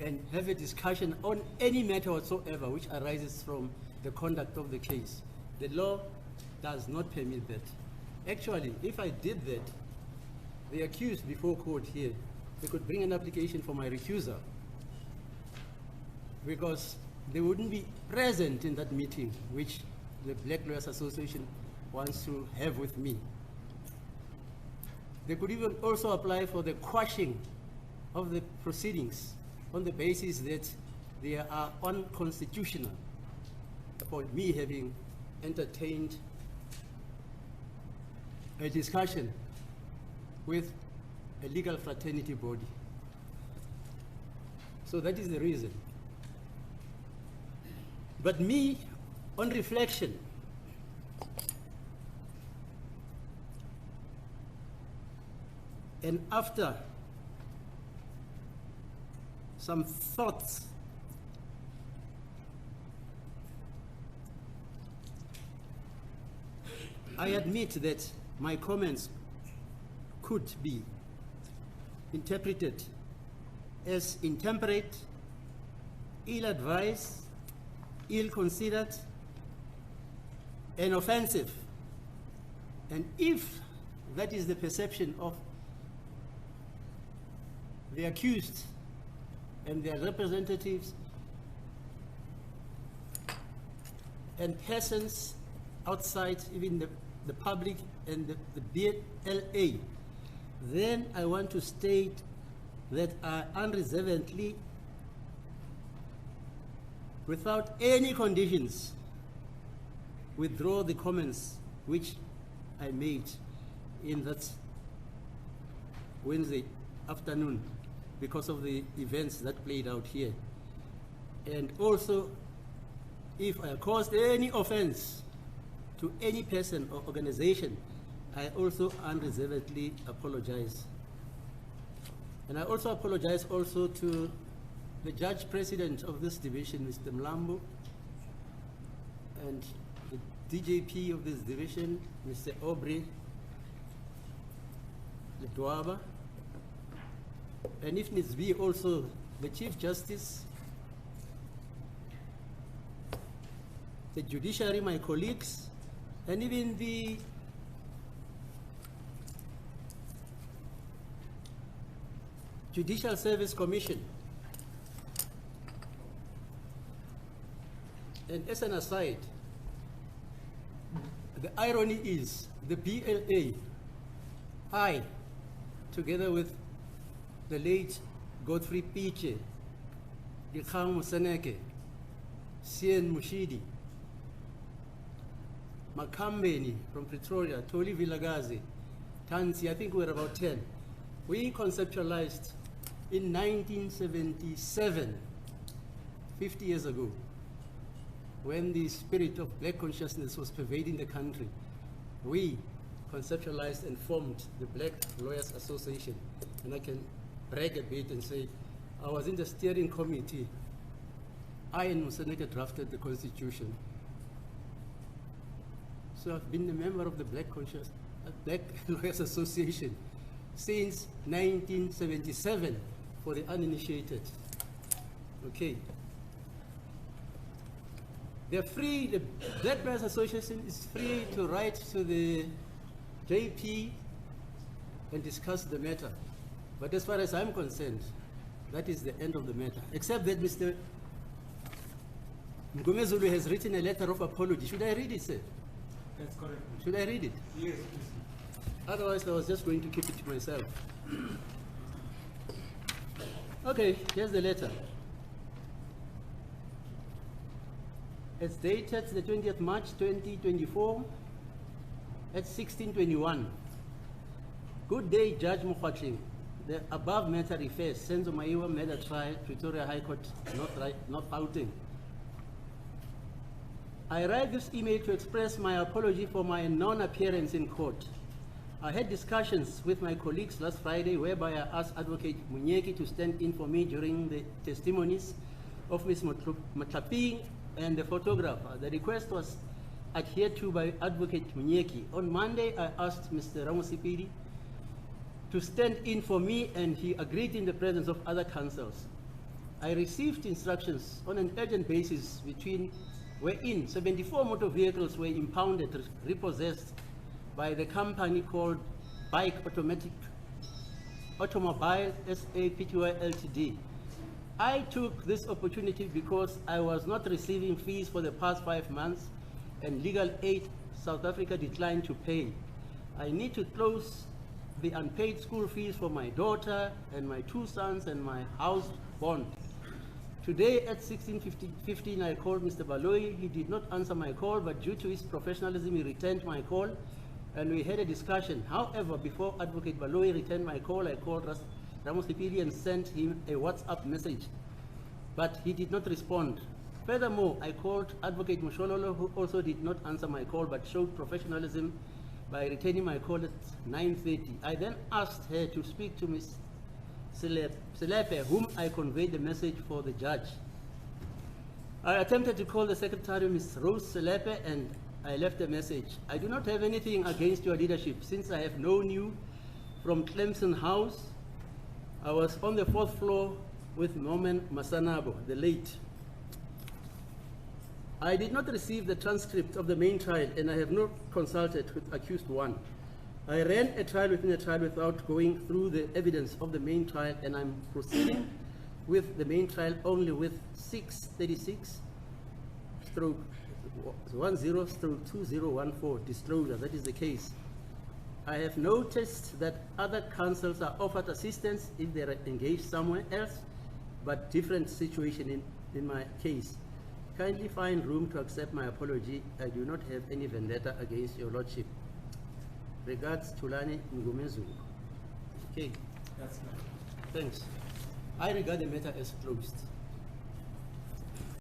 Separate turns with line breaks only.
and have a discussion on any matter whatsoever which arises from the conduct of the case. The law does not permit that. Actually, if I did that, the accused before court here, they could bring an application for my recusal, because they wouldn't be present in that meeting which the Black Lawyers Association wants to have with me. They could even also apply for the quashing of the proceedings on the basis that they are unconstitutional for me having entertained a discussion with a legal fraternity body. So that is the reason. But me, on reflection, and after some thoughts, I admit that my comments could be interpreted as intemperate, ill-advised, ill-considered, and offensive. And if that is the perception of the accused and their representatives and persons outside, even the public and the BLA, then I want to state that I unreservedly, without any conditions, withdraw the comments which I made in that Wednesday afternoon because of the events that played out here. And also, if I caused any offense to any person or organization, I also unreservedly apologize. And I also apologize also to the judge president of this division, Mr. Mlambo, and the DJP of this division, Mr. Aubrey Ledwaba, and if needs be also the Chief Justice, the judiciary, my colleagues, and even the Judicial Service Commission. And as an aside, the irony is the BLA, I, together with the late Godfrey Piche, Ikham Museneke, Sien Mushidi, Makambeni from Pretoria, Toli Vilagazi, Tansi, I think we were about 10. We conceptualized in 1977, 50 years ago, when the spirit of black consciousness was pervading the country, we conceptualized and formed the Black Lawyers Association. And I can brag a bit and say, I was in the steering committee. I and Museneke drafted the Constitution. So I've been a member of the Black Lawyers Association since 1977 for the uninitiated. Okay. They're free, the Black Lawyers Association is free to write to the JP and discuss the matter. But as far as I'm concerned, that is the end of the matter. Except that Mr. Mngmezulu has written a letter of apology. Should I read it, sir?
That's correct.
Should I read it?
Yes, please.
Otherwise, I was just going to keep it to myself. Okay, here's the letter. It's dated the 20th March 2024 at 16:21. Good day, Judge Mokgoatlheng. The above matter refers Senzo Maiwa murder trial, Pretoria High Court, not Gauteng. I write this email to express my apology for my non-appearance in court. I had discussions with my colleagues last Friday whereby I asked Advocate Mngmezulu to stand in for me during the testimonies of Ms. Motlapi and the photographer. The request was adhered to by Advocate Mngmezulu. On Monday, I asked Mr. Ramosipidi to stand in for me, and he agreed in the presence of other counsels. I received instructions on an urgent basis wherein 74 motor vehicles were impounded, repossessed by the company called Bike Automobile SA Pty Ltd. I took this opportunity because I was not receiving fees for the past 5 months and legal aid South Africa declined to pay. I need to close the unpaid school fees for my daughter and my 2 sons and my house bond. Today at 16:15, I called Mr. Baloyi. He did not answer my call, but due to his professionalism, he returned my call and we had a discussion. However, before Advocate Baloyi returned my call, I called Ramos Lipili and sent him a WhatsApp message, but he did not respond. Furthermore, I called Advocate Mngmezulu, who also did not answer my call, but showed professionalism by returning my call at 9:30. I then asked her to speak to Ms. Selepe, whom I conveyed the message for the judge. I attempted to call the secretary, Ms. Rose Selepe, and I left a message. I do not have anything against your leadership since I have known you from Clemson House. I was on the 4th floor with Norman Masanabo, the late. I did not receive the transcript of the main trial and I have not consulted with accused one. I ran a trial within a trial without going through the evidence of the main trial, and I'm proceeding with the main trial only with 636/10/2014 disclosure. That is the case. I have noticed that other counsels are offered assistance if they are engaged somewhere else, but different situation in my case. Kindly find room to accept my apology. I do not have any vendetta against your lordship. Regards, Adv Mngmezulu. Okay.
That's right.
Thanks. I regard the matter as closed.